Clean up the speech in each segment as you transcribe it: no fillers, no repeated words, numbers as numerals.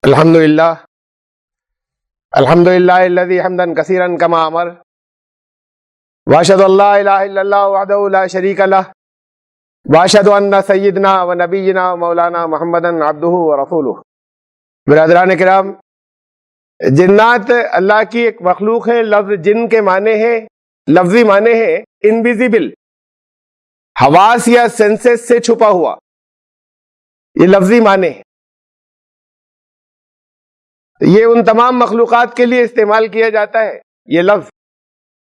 الحمدللہ الحمدللہ الذی حمدا کثیرا کما امر واشهد ان لا الہ الا اللہ وحدہ لا شریک لہ واشهد ان سیدنا و نبینا و مولانا محمدا عبدہ و رسولہ۔ برادران کرام، جنات اللہ کی ایک مخلوق ہے۔ لفظ جن کے معنی ہے، لفظی معنی ہے انویزیبل، حواس یا سینسز سے چھپا ہوا، یہ لفظی معنی ہے۔ یہ ان تمام مخلوقات کے لیے استعمال کیا جاتا ہے۔ یہ لفظ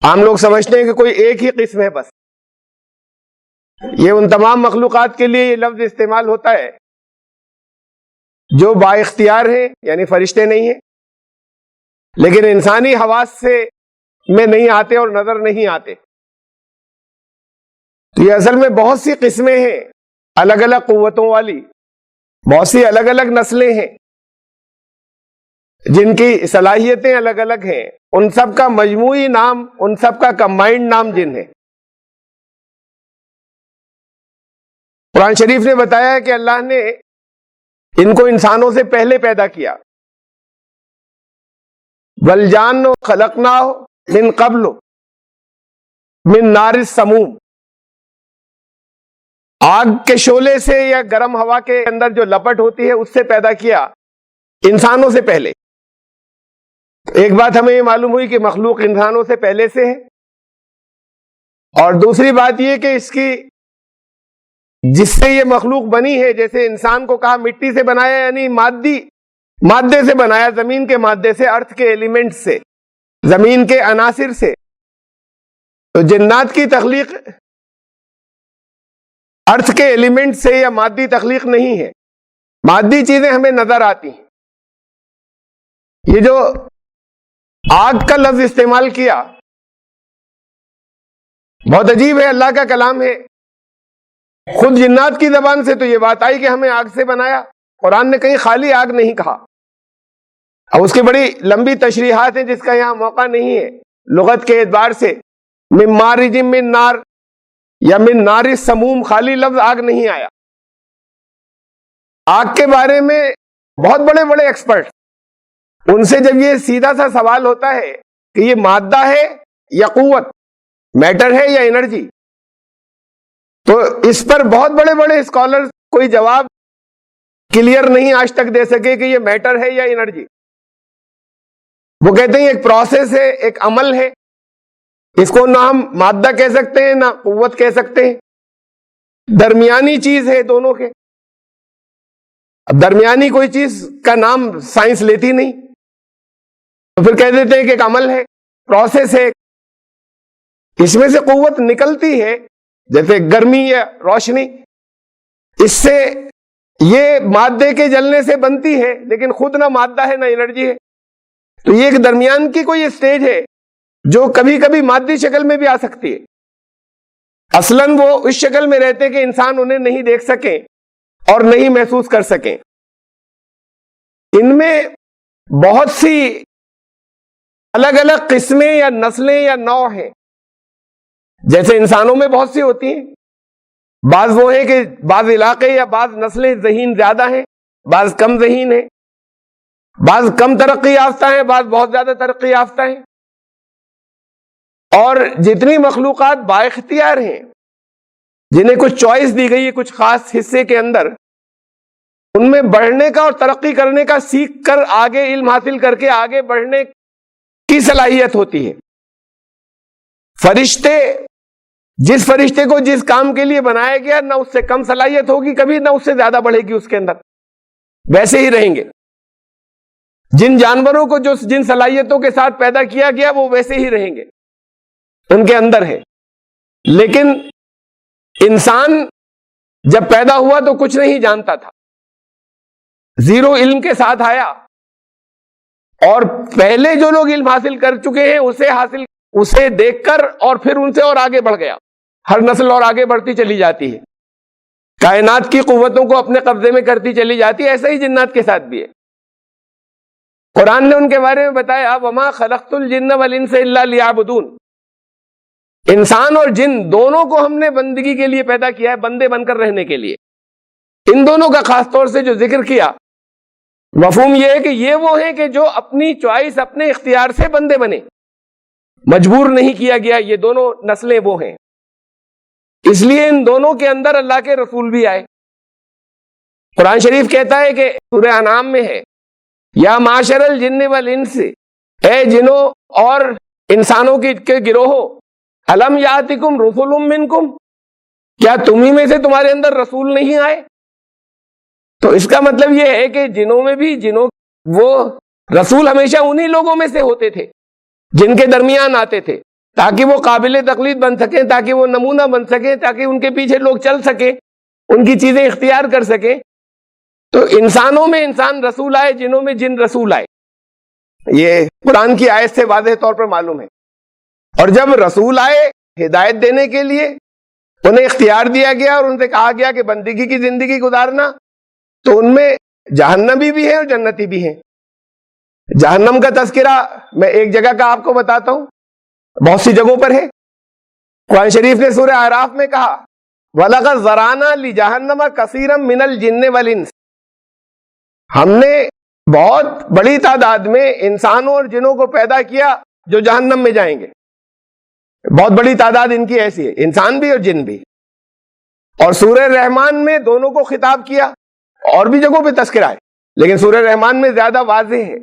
عام لوگ سمجھتے ہیں کہ کوئی ایک ہی قسم ہے بس، یہ ان تمام مخلوقات کے لیے یہ لفظ استعمال ہوتا ہے جو با اختیار ہیں، یعنی فرشتے نہیں ہیں، لیکن انسانی حواس سے میں نہیں آتے اور نظر نہیں آتے۔ تو یہ اصل میں بہت سی قسمیں ہیں، الگ الگ قوتوں والی، بہت سی الگ الگ نسلیں ہیں جن کی صلاحیتیں الگ الگ ہیں۔ ان سب کا مجموعی نام، ان سب کا کمبائنڈ نام جن ہے۔ قرآن شریف نے بتایا کہ اللہ نے ان کو انسانوں سے پہلے پیدا کیا۔ والجان خلقناہ من قبل من نار السموم، آگ کے شعلے سے یا گرم ہوا کے اندر جو لپٹ ہوتی ہے اس سے پیدا کیا انسانوں سے پہلے۔ ایک بات ہمیں یہ معلوم ہوئی کہ مخلوق انسانوں سے پہلے سے ہے، اور دوسری بات یہ کہ اس کی جس سے یہ مخلوق بنی ہے، جیسے انسان کو کہا مٹی سے بنایا، یعنی مادے سے بنایا، زمین کے مادے سے، ارتھ کے ایلیمنٹ سے، زمین کے عناصر سے۔ تو جنات کی تخلیق ارتھ کے ایلیمنٹ سے یا مادی تخلیق نہیں ہے، مادی چیزیں ہمیں نظر آتی ہیں۔ یہ جو آگ کا لفظ استعمال کیا بہت عجیب ہے، اللہ کا کلام ہے۔ خود جنات کی زبان سے تو یہ بات آئی کہ ہمیں آگ سے بنایا، قرآن نے کہیں خالی آگ نہیں کہا۔ اب اس کی بڑی لمبی تشریحات ہیں جس کا یہاں موقع نہیں ہے۔ لغت کے اعتبار سے من مارج من نار یا من نار السموم، خالی لفظ آگ نہیں آیا۔ آگ کے بارے میں بہت بڑے بڑے ایکسپرٹ، ان سے جب یہ سیدھا سا سوال ہوتا ہے کہ یہ مادہ ہے یا قوت، میٹر ہے یا انرجی، تو اس پر بہت بڑے بڑے اسکالر کوئی جواب کلیئر نہیں آج تک دے سکے کہ یہ میٹر ہے یا انرجی۔ وہ کہتے ہیں ایک پروسیس ہے، ایک عمل ہے، اس کو نہ ہم مادہ کہہ سکتے ہیں نہ قوت کہہ سکتے ہیں، درمیانی چیز ہے دونوں کے۔ اب درمیانی کوئی چیز کا نام سائنس لیتی نہیں، تو پھر کہہ دیتے ہیں کہ ایک عمل ہے، پروسیس ہے۔ اس میں سے قوت نکلتی ہے، جیسے گرمی یا روشنی، اس سے یہ مادے کے جلنے سے بنتی ہے، لیکن خود نہ مادہ ہے نہ انرجی ہے۔ تو یہ ایک درمیان کی کوئی اسٹیج ہے جو کبھی کبھی مادی شکل میں بھی آ سکتی ہے۔ اصلاً وہ اس شکل میں رہتے کہ انسان انہیں نہیں دیکھ سکیں اور نہیں محسوس کر سکیں۔ ان میں بہت سی الگ الگ قسمیں یا نسلیں یا نوع ہیں، جیسے انسانوں میں بہت سی ہوتی ہیں۔ بعض وہ ہیں کہ بعض علاقے یا بعض نسلیں ذہین زیادہ ہیں، بعض کم ذہین ہیں، بعض کم ترقی یافتہ ہیں، بعض بہت زیادہ ترقی یافتہ ہیں۔ اور جتنی مخلوقات با اختیار ہیں، جنہیں کچھ چوائس دی گئی ہے کچھ خاص حصے کے اندر، ان میں بڑھنے کا اور ترقی کرنے کا، سیکھ کر آگے علم حاصل کر کے آگے بڑھنے کی صلاحیت ہوتی ہے۔ فرشتے، جس فرشتے کو جس کام کے لیے بنایا گیا، نہ اس سے کم صلاحیت ہوگی کبھی، نہ اس سے زیادہ بڑھے گی اس کے اندر، ویسے ہی رہیں گے۔ جن جانوروں کو جو جن صلاحیتوں کے ساتھ پیدا کیا گیا وہ ویسے ہی رہیں گے، ان کے اندر ہے۔ لیکن انسان جب پیدا ہوا تو کچھ نہیں جانتا تھا، زیرو علم کے ساتھ آیا، اور پہلے جو لوگ علم حاصل کر چکے ہیں اسے دیکھ کر اور پھر ان سے اور آگے بڑھ گیا۔ ہر نسل اور آگے بڑھتی چلی جاتی ہے، کائنات کی قوتوں کو اپنے قبضے میں کرتی چلی جاتی ہے۔ ایسا ہی جنات کے ساتھ بھی ہے۔ قرآن نے ان کے بارے میں بتایا وَمَا خَلَقْتُ الْجِنَّ وَالْإِنسَ إِلَّا لِيَعْبُدُونَ، انسان اور جن دونوں کو ہم نے بندگی کے لیے پیدا کیا ہے، بندے بن کر رہنے کے لیے۔ ان دونوں کا خاص طور سے جو ذکر کیا مفہوم یہ ہے کہ یہ وہ ہیں کہ جو اپنی چوائس اپنے اختیار سے بندے بنے، مجبور نہیں کیا گیا. یہ دونوں نسلیں وہ ہیں. اس لیے ان دونوں کے اندر اللہ کے رسول بھی آئے. قرآن شریف کہتا ہے کہ سورہ انعام میں ہے، یا معاشر الجن والانس، اے جنوں اور انسانوں کے گروہو، الم یاتکم رسل منکم، کیا تمہیں میں سے تمہارے اندر رسول نہیں آئے؟ تو اس کا مطلب یہ ہے کہ جنوں میں بھی وہ رسول ہمیشہ انہی لوگوں میں سے ہوتے تھے جن کے درمیان آتے تھے، تاکہ وہ قابل تقلید بن سکیں، تاکہ وہ نمونہ بن سکیں، تاکہ ان کے پیچھے لوگ چل سکیں، ان کی چیزیں اختیار کر سکیں. تو انسانوں میں انسان رسول آئے، جنوں میں جن رسول آئے. یہ قرآن کی آیت سے واضح طور پر معلوم ہے. اور جب رسول آئے ہدایت دینے کے لیے، انہیں اختیار دیا گیا اور ان سے کہا گیا کہ بندگی کی زندگی گزارنا، تو ان میں جہنمی بھی ہیں اور جنتی بھی ہیں. جہنم کا تذکرہ میں ایک جگہ کا آپ کو بتاتا ہوں، بہت سی جگہوں پر ہے. قرآن شریف نے سورہ اعراف میں کہا، وَلَقَدْ ذَرَأْنَا لِجَهَنَّمَ كَثِيرًا مِنَ الْجِنِّ وَالْإِنسِ، ہم نے بہت بڑی تعداد میں انسانوں اور جنوں کو پیدا کیا جو جہنم میں جائیں گے. بہت بڑی تعداد ان کی ایسی ہے، انسان بھی اور جن بھی. اور سورہ رحمان میں دونوں کو خطاب کیا، اور بھی جگہوں پہ تذکرہ ہے، لیکن سورہ رحمان میں زیادہ واضح ہے.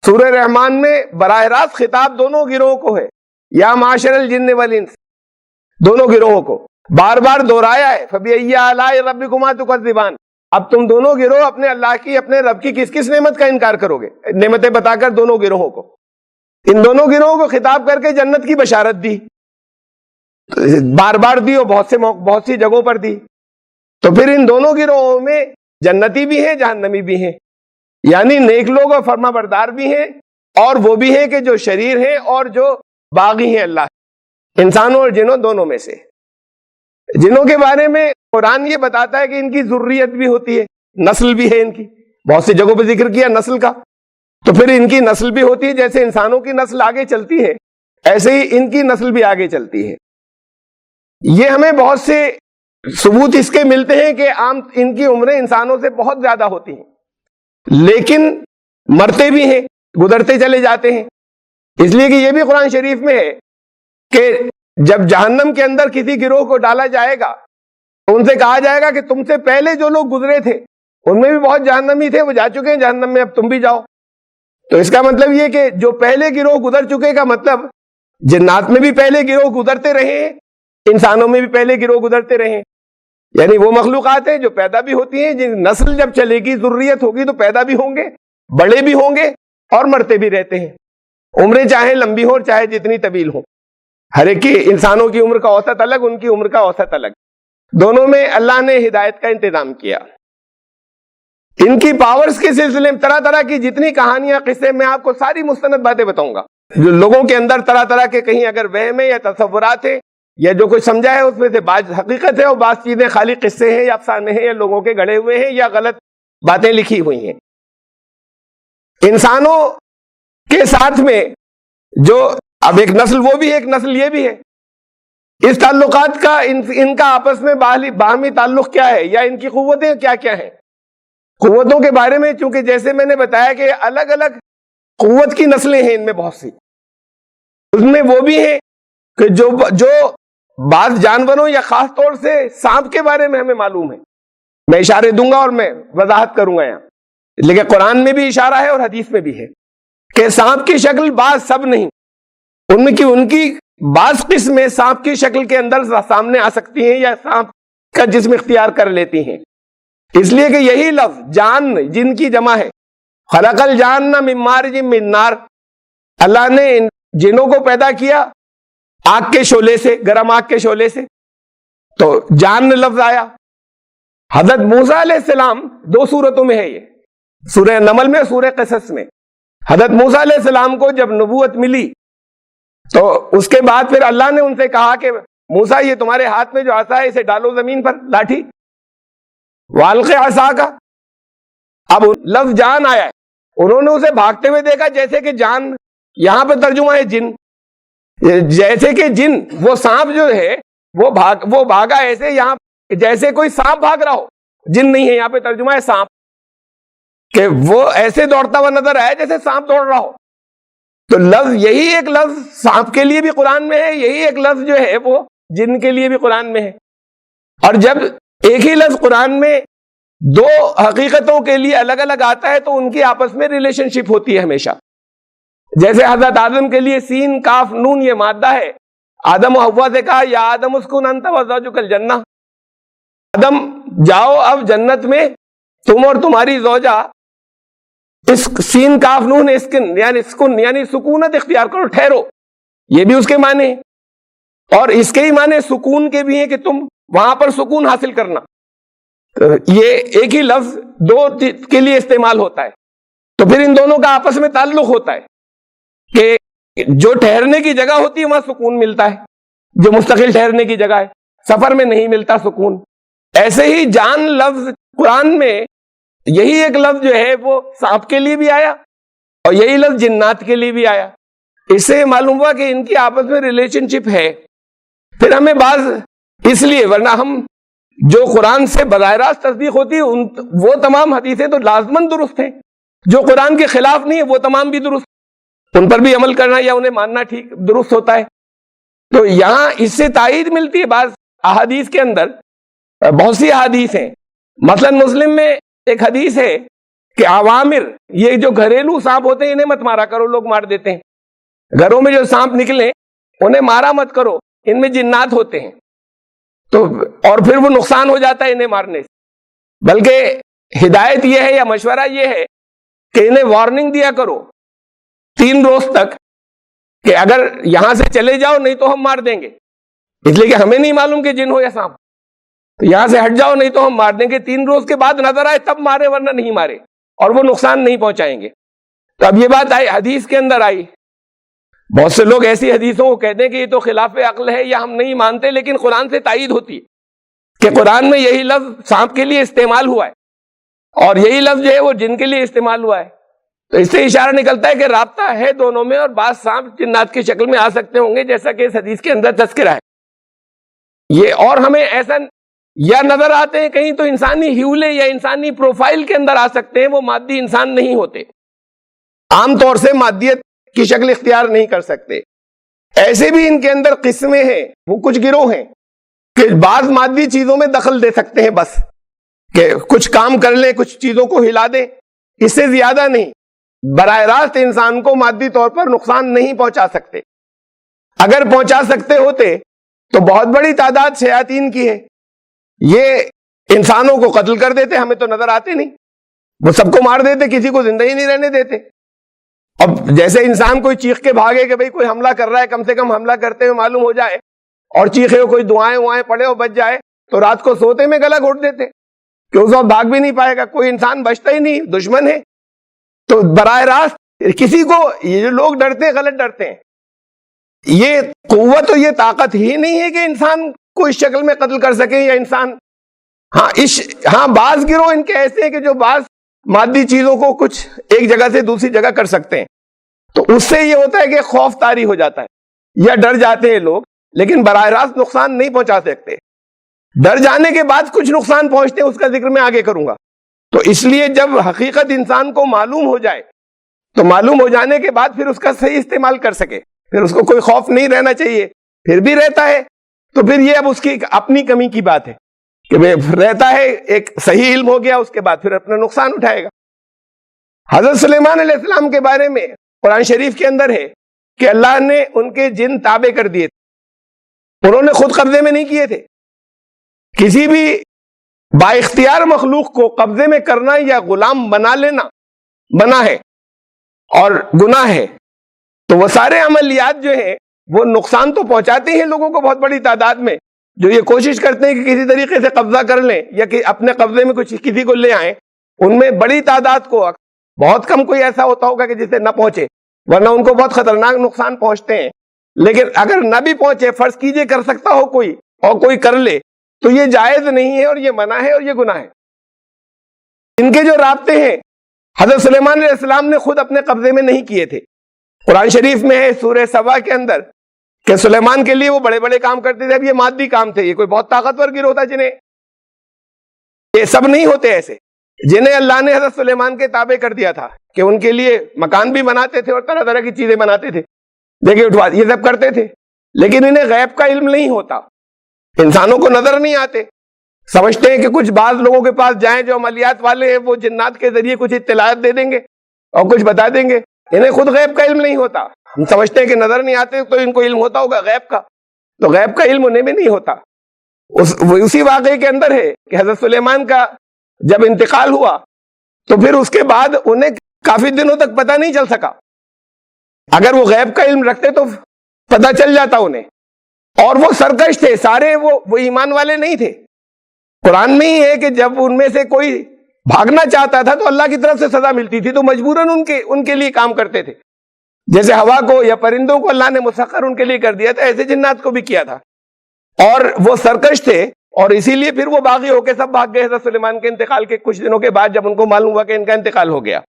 سورہ رحمان میں براہ راست خطاب دونوں گروہوں کو ہے، یا معاشر الجن والانس، دونوں گروہوں کو بار بار دہرایا ہے. فَبِأَيِّ آلَاءِ رَبِّكُمَا تُكَذِّبَانِ، اب تم دونوں گروہ اپنے اللہ کی، اپنے رب کی کس کس نعمت کا انکار کرو گے؟ نعمتیں بتا کر دونوں گروہوں کو، ان دونوں گروہوں کو خطاب کر کے جنت کی بشارت دی، بار بار دی اور بہت سی جگہوں پر دی. تو پھر ان دونوں گروہوں میں جنتی بھی ہیں، جہنمی بھی ہیں، یعنی نیک لوگ اور فرما بردار بھی ہیں، اور وہ بھی ہیں کہ جو شریر ہیں اور جو باغی ہیں اللہ، انسانوں اور جنوں دونوں میں سے. جنوں کے بارے میں قرآن یہ بتاتا ہے کہ ان کی ذریت بھی ہوتی ہے، نسل بھی ہے ان کی، بہت سی جگہوں پہ ذکر کیا نسل کا. تو پھر ان کی نسل بھی ہوتی ہے، جیسے انسانوں کی نسل آگے چلتی ہے ایسے ہی ان کی نسل بھی آگے چلتی ہے. یہ ہمیں بہت سے ثبوت اس کے ملتے ہیں کہ عام ان کی عمریں انسانوں سے بہت زیادہ ہوتی ہیں، لیکن مرتے بھی ہیں، گزرتے چلے جاتے ہیں. اس لیے کہ یہ بھی قرآن شریف میں ہے کہ جب جہنم کے اندر کسی گروہ کو ڈالا جائے گا تو ان سے کہا جائے گا کہ تم سے پہلے جو لوگ گزرے تھے ان میں بھی بہت جہنمی تھے، وہ جا چکے ہیں جہنم میں، اب تم بھی جاؤ. تو اس کا مطلب یہ کہ جو پہلے گروہ گزر چکے کا مطلب جنات میں بھی پہلے گروہ گزرتے رہے ہیں، انسانوں میں بھی پہلے گروہ گزرتے رہے ہیں. یعنی وہ مخلوقات ہیں جو پیدا بھی ہوتی ہیں، جن نسل جب چلے گی، ذریت ہوگی تو پیدا بھی ہوں گے، بڑے بھی ہوں گے اور مرتے بھی رہتے ہیں. عمریں چاہے لمبی ہو چاہے جتنی طویل ہو، ہر ایک کی، انسانوں کی عمر کا اوسط الگ، ان کی عمر کا اوسط الگ. دونوں میں اللہ نے ہدایت کا انتظام کیا. ان کی پاورز کے سلسلے میں طرح طرح کی جتنی کہانیاں، قصے، میں آپ کو ساری مستند باتیں بتاؤں گا. جو لوگوں کے اندر طرح طرح کے کہیں اگر وہم ہے یا تصورات ہے یا جو کچھ سمجھا ہے، اس میں سے بعض حقیقت ہے اور بعض چیزیں خالی قصے ہیں یا افسانے ہیں یا لوگوں کے گڑھے ہوئے ہیں یا غلط باتیں لکھی ہوئی ہیں. انسانوں کے ساتھ میں جو اب ایک نسل وہ بھی ہے، ایک نسل یہ بھی ہے. اس تعلقات کا ان کا آپس میں باہمی تعلق کیا ہے، یا ان کی قوتیں کیا کیا ہیں؟ قوتوں کے بارے میں چونکہ جیسے میں نے بتایا کہ الگ الگ قوت کی نسلیں ہیں ان میں بہت سی، اس میں وہ بھی ہیں کہ جو بعض جانوروں یا خاص طور سے سانپ کے بارے میں ہمیں معلوم ہے. میں اشارے دوں گا اور میں وضاحت کروں گا یہاں، لیکن قرآن میں بھی اشارہ ہے اور حدیث میں بھی ہے کہ سانپ کی شکل بعض، سب نہیں، ان کی بعض قسمیں سانپ کی شکل کے اندر سامنے آ سکتی ہیں یا سانپ کا جسم اختیار کر لیتی ہیں. اس لیے کہ یہی لفظ جان جن کی جمع ہے، خلق الجان من مارج من نار، اللہ نے ان جنوں کو پیدا کیا آگ کے شعلے سے، گرم آگ کے شعلے سے، تو جان لفظ آیا. حضرت موسیٰ علیہ السلام دو صورتوں میں ہے، یہ سورہ نمل میں، سورہ قصص میں. حضرت موسیٰ علیہ السلام کو جب نبوت ملی تو اس کے بعد پھر اللہ نے ان سے کہا کہ موسیٰ یہ تمہارے ہاتھ میں جو عصا ہے اسے ڈالو زمین پر، لاٹھی، والق عصاک. اب لفظ جان آیا ہے، انہوں نے اسے بھاگتے ہوئے دیکھا، جیسے کہ جان یہاں پہ ترجمہ ہے جن، جیسے کہ جن، وہ سانپ جو ہے وہ بھاگا ایسے، یہاں جیسے کوئی سانپ بھاگ رہا ہو، جن نہیں ہے، یہاں پہ ترجمہ ہے سانپ. کہ وہ ایسے دوڑتا ہوا نظر آیا جیسے سانپ دوڑ رہا ہو. تو لفظ, یہی ایک لفظ سانپ کے لیے بھی قرآن میں ہے, یہی ایک لفظ جو ہے وہ جن کے لیے بھی قرآن میں ہے. اور جب ایک ہی لفظ قرآن میں دو حقیقتوں کے لیے الگ الگ آتا ہے تو ان کی آپس میں ریلیشن شپ ہوتی ہے ہمیشہ. جیسے حضرت آدم کے لیے سین کاف نون یہ مادہ ہے. آدم و حوا سے کہا یا آدم اسکن انت وزوجک الجنہ, آدم جاؤ اب جنت میں تم اور تمہاری زوجہ, اس سین کاف نون اسکن یعنی سکون یعنی سکونت اختیار کرو, ٹھہرو, یہ بھی اس کے معنی ہیں. اور اس کے ہی معنی سکون کے بھی ہیں کہ تم وہاں پر سکون حاصل کرنا. یہ ایک ہی لفظ دو کے لیے استعمال ہوتا ہے. تو پھر ان دونوں کا آپس میں تعلق ہوتا ہے کہ جو ٹھہرنے کی جگہ ہوتی ہے وہاں سکون ملتا ہے, جو مستقل ٹھہرنے کی جگہ ہے, سفر میں نہیں ملتا سکون. ایسے ہی جان لفظ قرآن میں یہی ایک لفظ جو ہے وہ سانپ کے لیے بھی آیا اور یہی لفظ جنات کے لیے بھی آیا. اس سے معلوم ہوا کہ ان کی آپس میں ریلیشن شپ ہے. پھر ہمیں بعض اس لیے, ورنہ ہم جو قرآن سے براہ راست تصدیق ہوتی ہے وہ تمام حدیثیں تو لازماً درست ہیں, جو قرآن کے خلاف نہیں ہے وہ تمام بھی درست, ان پر بھی عمل کرنا یا انہیں ماننا ٹھیک درست ہوتا ہے. تو یہاں اس سے تائید ملتی ہے. بعض احادیث کے اندر بہت سی احادیث ہیں, مثلا مسلم میں ایک حدیث ہے کہ عوامر, یہ جو گھریلو سانپ ہوتے ہیں انہیں مت مارا کرو, لوگ مار دیتے ہیں. گھروں میں جو سانپ نکلیں انہیں مارا مت کرو, ان میں جنات ہوتے ہیں. تو اور پھر وہ نقصان ہو جاتا ہے انہیں مارنے سے. بلکہ ہدایت یہ ہے یا مشورہ یہ ہے کہ انہیں وارننگ دیا کرو 3 روز تک کہ اگر یہاں سے چلے جاؤ نہیں تو ہم مار دیں گے, اس لیے کہ ہمیں نہیں معلوم کہ جن ہو یا سانپ. تو یہاں سے ہٹ جاؤ نہیں تو ہم مار دیں گے. 3 روز کے بعد نظر آئے تب مارے, ورنہ نہیں مارے, اور وہ نقصان نہیں پہنچائیں گے. تو اب یہ بات آئی, حدیث کے اندر آئی. بہت سے لوگ ایسی حدیثوں کو کہتے ہیں کہ یہ تو خلاف عقل ہے یا ہم نہیں مانتے, لیکن قرآن سے تائید ہوتی ہے کہ قرآن میں یہی لفظ سانپ کے لیے استعمال ہوا ہے اور یہی لفظ جو ہے وہ جن کے لیے استعمال ہوا ہے. تو اس سے اشارہ نکلتا ہے کہ رابطہ ہے دونوں میں, اور بعض سانپ جنات کی شکل میں آ سکتے ہوں گے جیسا کہ اس حدیث کے اندر تذکرہ ہے. یہ اور ہمیں ایسا یا نظر آتے ہیں کہیں تو انسانی ہیولے یا انسانی پروفائل کے اندر آ سکتے ہیں, وہ مادی انسان نہیں ہوتے, عام طور سے مادیت کی شکل اختیار نہیں کر سکتے. ایسے بھی ان کے اندر قسمیں ہیں, وہ کچھ گروہ ہیں کہ بعض مادی چیزوں میں دخل دے سکتے ہیں, بس کہ کچھ کام کر لیں, کچھ چیزوں کو ہلا دیں, اس سے زیادہ نہیں. براہ راست انسان کو مادی طور پر نقصان نہیں پہنچا سکتے. اگر پہنچا سکتے ہوتے تو بہت بڑی تعداد شیاطین کی ہے, یہ انسانوں کو قتل کر دیتے, ہمیں تو نظر آتے نہیں, وہ سب کو مار دیتے, کسی کو زندہ ہی نہیں رہنے دیتے. اب جیسے انسان کوئی چیخ کے بھاگے کہ بھئی کوئی حملہ کر رہا ہے, کم سے کم حملہ کرتے ہوئے معلوم ہو جائے, اور چیخے کوئی دعائیں پڑے اور بچ جائے, تو رات کو سوتے میں گلا گھوٹ دیتے کہ اس وقت بھاگ بھی نہیں پائے گا, کوئی انسان بچتا ہی نہیں, دشمن ہے. تو براہ راست کسی کو, یہ جو لوگ ڈرتے ہیں غلط ڈرتے ہیں. یہ قوت اور یہ طاقت ہی نہیں ہے کہ انسان کو اس شکل میں قتل کر سکے یا انسان. ہاں بعض گروہ ان کے ایسے ہیں کہ جو بعض مادی چیزوں کو کچھ ایک جگہ سے دوسری جگہ کر سکتے ہیں. تو اس سے یہ ہوتا ہے کہ خوف طاری ہو جاتا ہے یا ڈر جاتے ہیں لوگ, لیکن براہ راست نقصان نہیں پہنچا سکتے. ڈر جانے کے بعد کچھ نقصان پہنچتے ہیں, اس کا ذکر میں آگے کروں گا. تو اس لیے جب حقیقت انسان کو معلوم ہو جائے تو معلوم ہو جانے کے بعد پھر اس کا صحیح استعمال کر سکے, پھر اس کو کوئی خوف نہیں رہنا چاہیے. پھر بھی رہتا ہے تو پھر یہ اب اس کی اپنی کمی کی بات ہے کہ رہتا ہے, ایک صحیح علم ہو گیا, اس کے بعد پھر اپنا نقصان اٹھائے گا. حضرت سلیمان علیہ السلام کے بارے میں قرآن شریف کے اندر ہے کہ اللہ نے ان کے جن تابع کر دیے تھے, انہوں نے خود قبضے میں نہیں کیے تھے. کسی بھی با اختیار مخلوق کو قبضے میں کرنا یا غلام بنا لینا منع ہے اور گناہ ہے. تو وہ سارے عملیات جو ہیں وہ نقصان تو پہنچاتے ہیں لوگوں کو بہت بڑی تعداد میں, جو یہ کوشش کرتے ہیں کہ کسی طریقے سے قبضہ کر لیں یا کہ اپنے قبضے میں کچھ کسی کو لے آئیں. ان میں بڑی تعداد کو, بہت کم کوئی ایسا ہوتا ہوگا کہ جسے نہ پہنچے, ورنہ ان کو بہت خطرناک نقصان پہنچتے ہیں. لیکن اگر نہ بھی پہنچے, فرض کیجئے کر سکتا ہو کوئی اور کوئی کر لے, تو یہ جائز نہیں ہے اور یہ منع ہے اور یہ گناہ ہے. ان کے جو رابطے ہیں حضرت سلیمان علیہ السلام نے خود اپنے قبضے میں نہیں کیے تھے. قرآن شریف میں ہے سورہ سبا کے اندر کہ سلیمان کے لیے وہ بڑے بڑے کام کرتے تھے. اب یہ مادی کام تھے, یہ کوئی بہت طاقتور گروہ تھا جنہیں, یہ سب نہیں ہوتے ایسے. جنہیں اللہ نے حضرت سلیمان کے تابع کر دیا تھا کہ ان کے لیے مکان بھی بناتے تھے اور طرح طرح کی چیزیں بناتے تھے، دیکھیں اٹھوا یہ سب کرتے تھے، لیکن انہیں غیب کا علم نہیں ہوتا، انسانوں کو نظر نہیں آتے، سمجھتے ہیں کہ کچھ بعض لوگوں کے پاس جائیں جو عملیات والے ہیں، وہ جنات کے ذریعے کچھ اطلاعات دے دیں گے اور کچھ بتا دیں گے، انہیں خود غیب کا علم نہیں ہوتا۔ ہم سمجھتے ہیں کہ نظر نہیں آتے تو ان کو علم ہوتا ہوگا غیب کا، تو غیب کا علم انہیں بھی نہیں ہوتا۔ اسی واقعے کے اندر ہے کہ حضرت سلیمان کا جب انتقال ہوا تو پھر اس کے بعد انہیں کافی دنوں تک پتہ نہیں چل سکا، اگر وہ غیب کا علم رکھتے تو پتہ چل جاتا انہیں، اور وہ سرکش تھے سارے، وہ ایمان والے نہیں تھے۔ قرآن میں ہی ہے کہ جب ان میں سے کوئی بھاگنا چاہتا تھا تو اللہ کی طرف سے سزا ملتی تھی، تو مجبوراً ان کے لیے کام کرتے تھے، جیسے ہوا کو یا پرندوں کو اللہ نے مسخر ان کے لیے کر دیا تھا، ایسے جنات کو بھی کیا تھا، اور وہ سرکش تھے، اور اسی لیے پھر وہ باغی ہو کے سب بھاگ گئے حضرت سلیمان کے انتقال کے کچھ دنوں کے بعد، جب ان کو معلوم ہوا کہ ان کا انتقال ہو گیا۔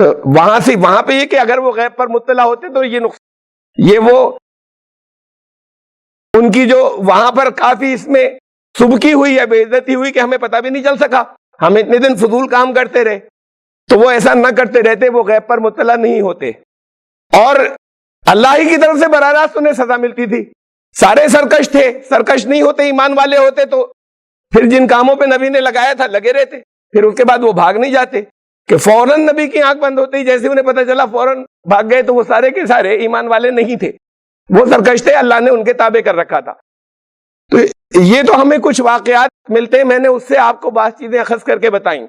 تو وہاں پہ یہ کہ اگر وہ غیب پر مطلع ہوتے تو یہ وہ ان کی جو وہاں پر کافی اس میں سبکی ہوئی یا بے عزتی ہوئی کہ ہمیں پتہ بھی نہیں چل سکا، ہم اتنے دن فضول کام کرتے رہے، تو وہ ایسا نہ کرتے رہتے، وہ غیب پر مطلع نہیں ہوتے، اور اللہ ہی کی طرف سے براہ راست انہیں سزا ملتی تھی۔ سارے سرکش تھے، سرکش نہیں ہوتے، ایمان والے ہوتے تو پھر جن کاموں پہ نبی نے لگایا تھا لگے رہتے، پھر اس کے بعد وہ بھاگ نہیں جاتے کہ فوراً نبی کی آنکھ بند ہوتی، جیسے انہیں پتہ چلا فوراً بھاگ گئے، تو وہ سارے کے سارے ایمان والے نہیں تھے، وہ سرکش تھے، اللہ نے ان کے تابع کر رکھا تھا۔ تو یہ تو ہمیں کچھ واقعات ملتے ہیں، میں نے اس سے آپ کو بعض چیزیں اخذ کر کے بتائیں۔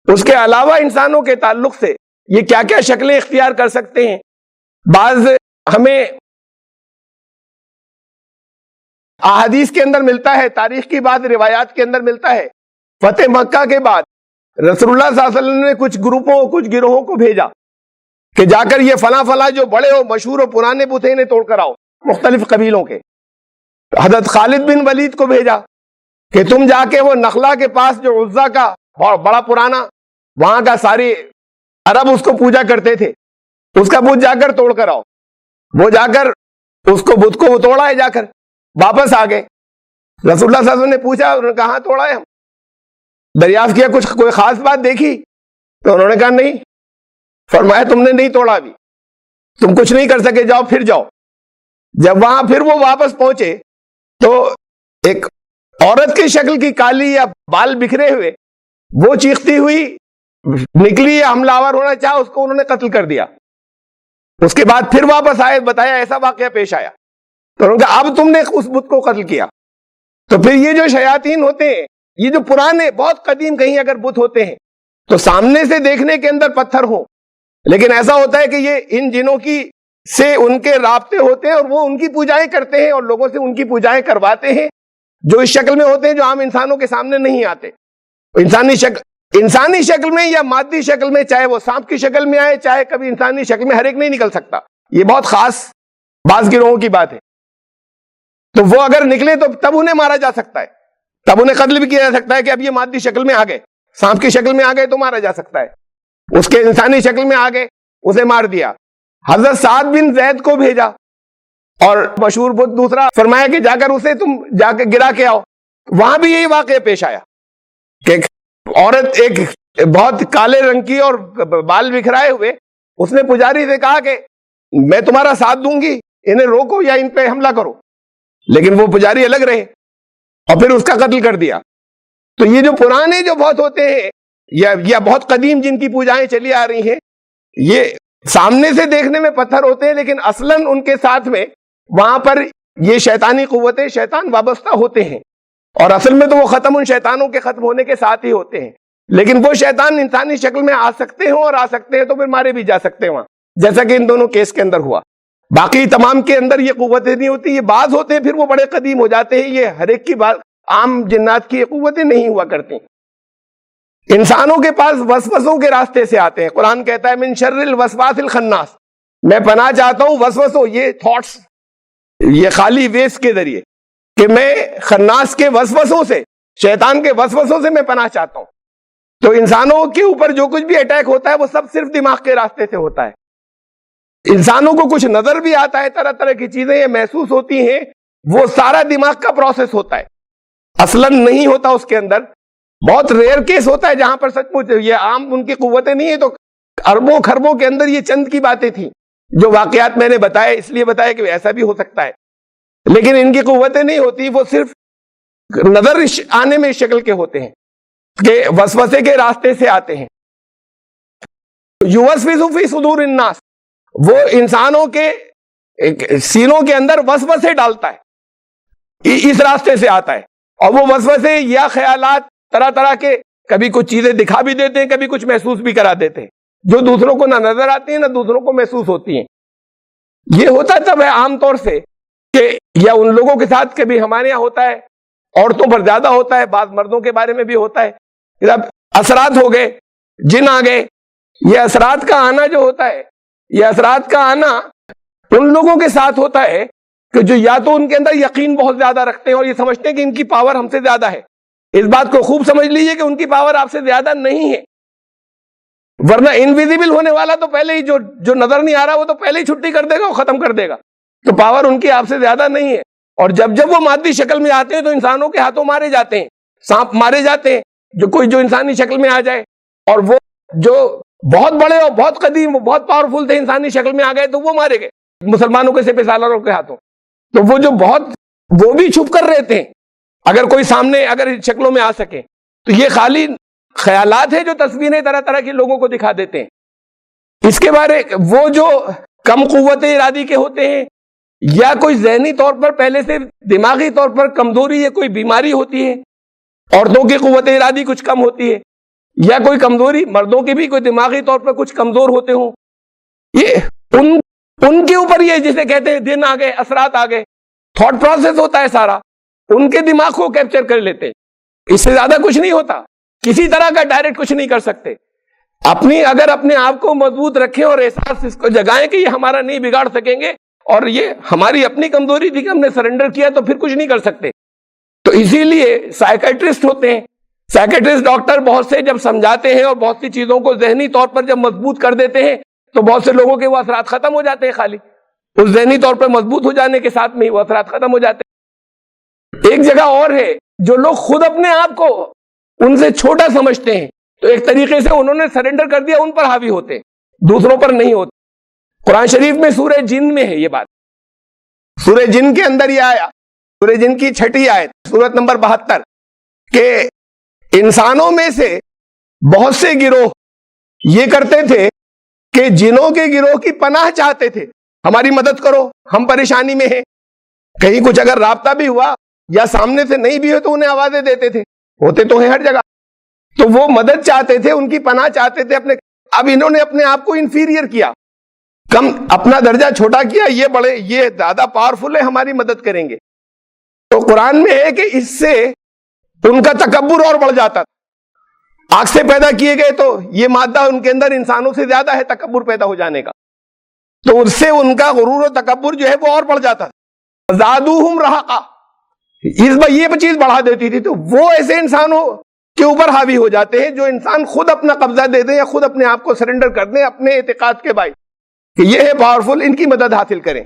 اس کے علاوہ انسانوں کے تعلق سے یہ کیا کیا شکلیں اختیار کر سکتے ہیں، بعض ہمیں احادیث کے اندر ملتا ہے، تاریخ کی بعض روایات کے اندر ملتا ہے، فتح مکہ کے بعد رسول اللہ صلی اللہ علیہ وسلم نے کچھ گروپوں کچھ گروہوں کو بھیجا کہ جا کر یہ فلاں فلاں جو بڑے اور مشہور اور پرانے بت ہیں انہیں توڑ کر آؤ، مختلف قبیلوں کے۔ حضرت خالد بن ولید کو بھیجا کہ تم جا کے وہ نخلا کے پاس جو عزا کا بڑا پرانا وہاں کا ساری عرب اس کو پوجا کرتے تھے، اس کا بت جا کر توڑ کر آؤ۔ وہ جا کر اس کو بت کو وہ توڑا ہے، جا کر واپس آ گئے۔ رسول اللہ صلی اللہ علیہ وسلم نے پوچھا، انہوں نے کہاں توڑا ہے، ہم دریافت کیا کچھ کوئی خاص بات دیکھی؟ تو انہوں نے کہا نہیں۔ فرمایا تم نے نہیں توڑا، ابھی تم کچھ نہیں کر سکے، جاؤ پھر جاؤ۔ جب وہاں پھر وہ واپس پہنچے تو ایک عورت کی شکل کی کالی یا بال بکھرے ہوئے وہ چیختی ہوئی نکلی یا حملہ آور ہونا چاہا، اس کو انہوں نے قتل کر دیا۔ اس کے بعد پھر واپس آئے، بتایا ایسا واقعہ پیش آیا، تو انہوں نے کہا اب تم نے اس بت کو قتل کیا۔ تو پھر یہ جو شیاطین ہوتے ہیں، یہ جو پرانے بہت قدیم کہیں اگر بت ہوتے ہیں تو سامنے سے دیکھنے کے اندر پتھر ہوں، لیکن ایسا ہوتا ہے کہ یہ ان جنوں کی سے ان کے رابطے ہوتے ہیں اور وہ ان کی پوجائیں کرتے ہیں اور لوگوں سے ان کی پوجائیں کرواتے ہیں، جو اس شکل میں ہوتے ہیں جو عام انسانوں کے سامنے نہیں آتے۔ انسانی شکل میں یا مادی شکل میں، چاہے وہ سانپ کی شکل میں آئے، چاہے کبھی انسانی شکل میں، ہر ایک نہیں نکل سکتا، یہ بہت خاص بعض گروہوں کی بات ہے۔ تو وہ اگر نکلے تو تب انہیں مارا جا سکتا ہے، تب انہیں قتل بھی کیا جا سکتا ہے کہ اب یہ مادی شکل میں آ گئے، سانپ کی شکل میں آ گئے تو مارا جا سکتا ہے، اس کے انسانی شکل میں آ گئے اسے مار دیا۔ حضرت سعد بن زید کو بھیجا اور مشہور بت دوسرا، فرمایا کہ جا کر اسے تم جا کے گرا کے آؤ۔ وہاں بھی یہی واقعہ پیش آیا کہ ایک عورت ایک بہت کالے رنگ کی اور بال بکھرائے ہوئے، اس نے پجاری سے کہا کہ میں تمہارا ساتھ دوں گی، انہیں روکو یا ان پہ حملہ کرو، لیکن وہ پجاری الگ رہے اور پھر اس کا قتل کر دیا۔ تو یہ جو پرانے جو بہت ہوتے ہیں یا بہت قدیم جن کی پوجائیں چلی آ رہی ہیں، یہ سامنے سے دیکھنے میں پتھر ہوتے ہیں، لیکن اصلاً ان کے ساتھ میں وہاں پر یہ شیطانی قوتیں، شیطان وابستہ ہوتے ہیں، اور اصل میں تو وہ ختم ان شیطانوں کے ختم ہونے کے ساتھ ہی ہوتے ہیں، لیکن وہ شیطان انسانی شکل میں آ سکتے ہیں، اور آ سکتے ہیں تو پھر مارے بھی جا سکتے ہیں وہاں، جیسا کہ ان دونوں کیس کے اندر ہوا۔ باقی تمام کے اندر یہ قوتیں نہیں ہوتی، یہ بعض ہوتے ہیں پھر وہ بڑے قدیم ہو جاتے ہیں، یہ ہر ایک کی بات عام جنات کی یہ قوتیں نہیں ہوا کرتی۔ انسانوں کے پاس وسوسوں کے راستے سے آتے ہیں، قرآن کہتا ہے من شر الوسواس الخناس، میں پناہ چاہتا ہوں وسوسوں، یہ تھاٹس، یہ خالی ویس کے ذریعے، کہ میں خناس کے وسوسوں سے، شیطان کے وسوسوں سے میں پناہ چاہتا ہوں۔ تو انسانوں کے اوپر جو کچھ بھی اٹیک ہوتا ہے وہ سب صرف دماغ کے راستے سے ہوتا ہے۔ انسانوں کو کچھ نظر بھی آتا ہے، طرح طرح کی چیزیں یہ محسوس ہوتی ہیں، وہ سارا دماغ کا پروسیس ہوتا ہے، اصلاً نہیں ہوتا اس کے اندر۔ بہت ریئر کیس ہوتا ہے جہاں پر سچ مچ یہ عام ان کی قوتیں نہیں ہیں. تو اربوں خربوں کے اندر یہ چند کی باتیں تھیں جو واقعات میں نے بتائے, اس لیے بتایا کہ ایسا بھی ہو سکتا ہے, لیکن ان کی قوتیں نہیں ہوتی, وہ صرف نظر آنے میں اس شکل کے ہوتے ہیں کہ وسوسے کے راستے سے آتے ہیں. یوسوس فی صدور الناس, وہ انسانوں کے سینوں کے اندر وسوسے ڈالتا ہے, اس راستے سے آتا ہے. اور وہ وسوسے یا خیالات طرح طرح کے, کبھی کچھ چیزیں دکھا بھی دیتے ہیں, کبھی کچھ محسوس بھی کرا دیتے ہیں, جو دوسروں کو نہ نظر آتی ہیں نہ دوسروں کو محسوس ہوتی ہیں. یہ ہوتا تب ہے عام طور سے کہ یا ان لوگوں کے ساتھ کبھی ہمارے یہاں ہوتا ہے, عورتوں پر زیادہ ہوتا ہے, بعض مردوں کے بارے میں بھی ہوتا ہے. جب اثرات ہو گئے, جن آ گئے, یہ اثرات کا آنا جو ہوتا ہے, یہ اثرات کا آنا ان لوگوں کے ساتھ ہوتا ہے کہ جو یا تو ان کے اندر یقین بہت زیادہ رکھتے ہیں اور یہ سمجھتے ہیں کہ ان کی پاور ہم سے زیادہ ہے. اس بات کو خوب سمجھ لیجئے کہ ان کی پاور آپ سے زیادہ نہیں ہے, ورنہ انویزیبل ہونے والا تو پہلے ہی جو نظر نہیں آ رہا وہ تو پہلے ہی چھٹی کر دے گا, وہ ختم کر دے گا. تو پاور ان کی آپ سے زیادہ نہیں ہے. اور جب وہ مادی شکل میں آتے ہیں تو انسانوں کے ہاتھوں مارے جاتے ہیں, سانپ مارے جاتے ہیں, جو انسانی شکل میں آ جائے. اور وہ جو بہت بڑے اور بہت قدیم, وہ بہت پاورفل تھے, انسانی شکل میں آ گئے تو وہ مارے گئے مسلمانوں کے سپہ سالاروں کے ہاتھوں. تو وہ جو وہ بھی چھپ کر رہتے ہیں, اگر کوئی سامنے اگر شکلوں میں آ سکے. تو یہ خالی خیالات ہیں جو تصویریں طرح طرح کی لوگوں کو دکھا دیتے ہیں. اس کے بارے وہ جو کم قوت ارادی کے ہوتے ہیں, یا کوئی ذہنی طور پر پہلے سے دماغی طور پر کمزوری یا کوئی بیماری ہوتی ہے, عورتوں کی قوت ارادی کچھ کم ہوتی ہے, یا کوئی کمزوری مردوں کی بھی کوئی دماغی طور پر کچھ کمزور ہوتے ہوں, یہ ان کے اوپر یہ جسے کہتے ہیں دن آ گئے, اثرات آ گئے, تھاٹ پروسیس ہوتا ہے سارا, ان کے دماغ کو کیپچر کر لیتے. اس سے زیادہ کچھ نہیں ہوتا, کسی طرح کا ڈائریکٹ کچھ نہیں کر سکتے. اگر اپنے آپ کو مضبوط رکھیں اور احساس اس کو جگائیں کہ یہ ہمارا نہیں بگاڑ سکیں گے, اور یہ ہماری اپنی کمزوری تھی کہ ہم نے سرنڈر کیا, تو پھر کچھ نہیں کر سکتے. تو اسی لیے سائیکیٹرسٹ ہوتے ہیں, سائیکیٹرسٹ ڈاکٹر بہت سے جب سمجھاتے ہیں اور بہت سی چیزوں کو ذہنی طور پر جب مضبوط کر دیتے ہیں, تو بہت سے لوگوں کے وہ اثرات ختم ہو جاتے ہیں. خالی اس ذہنی طور پر مضبوط ہو جانے کے ساتھ میں ہی وہ اثرات ختم ہو جاتے ہیں. ایک جگہ اور ہے, جو لوگ خود اپنے آپ کو ان سے چھوٹا سمجھتے ہیں, تو ایک طریقے سے انہوں نے سرنڈر کر دیا, ان پر حاوی ہوتے, دوسروں پر نہیں ہوتے. قرآن شریف میں سورہ جن میں ہے یہ بات, سورہ جن کے اندر یہ آیا, سورہ جن کی 6 آیت, سورت نمبر 72, کہ انسانوں میں سے بہت سے گروہ یہ کرتے تھے کہ جنوں کے گروہ کی پناہ چاہتے تھے, ہماری مدد کرو, ہم پریشانی میں ہیں. کہیں کچھ اگر رابطہ بھی ہوا یا سامنے سے نہیں بھی ہو تو انہیں آوازیں دیتے تھے, ہوتے تو ہیں ہر جگہ. تو وہ مدد چاہتے تھے, ان کی پناہ چاہتے تھے اپنے. اب انہوں نے اپنے آپ کو انفیریئر کیا, کم, اپنا درجہ چھوٹا کیا, یہ زیادہ پاورفل ہے, ہماری مدد کریں گے. تو قرآن میں ہے کہ اس سے ان کا تکبر اور بڑھ جاتا تھا. آگ سے پیدا کیے گئے تو یہ مادہ ان کے اندر انسانوں سے زیادہ ہے تکبر پیدا ہو جانے کا, تو اس سے ان کا غرور و تکبر جو ہے وہ اور بڑھ جاتا تھا. زادوہم رہقا, یہ چیز بڑھا دیتی تھی. تو وہ ایسے انسانوں کے اوپر حاوی ہو جاتے ہیں جو انسان خود اپنا قبضہ دے دیں یا خود اپنے آپ کو سرنڈر کر دیں اپنے اعتقاد کے باعث کہ یہ ہے پاورفل, ان کی مدد حاصل کریں.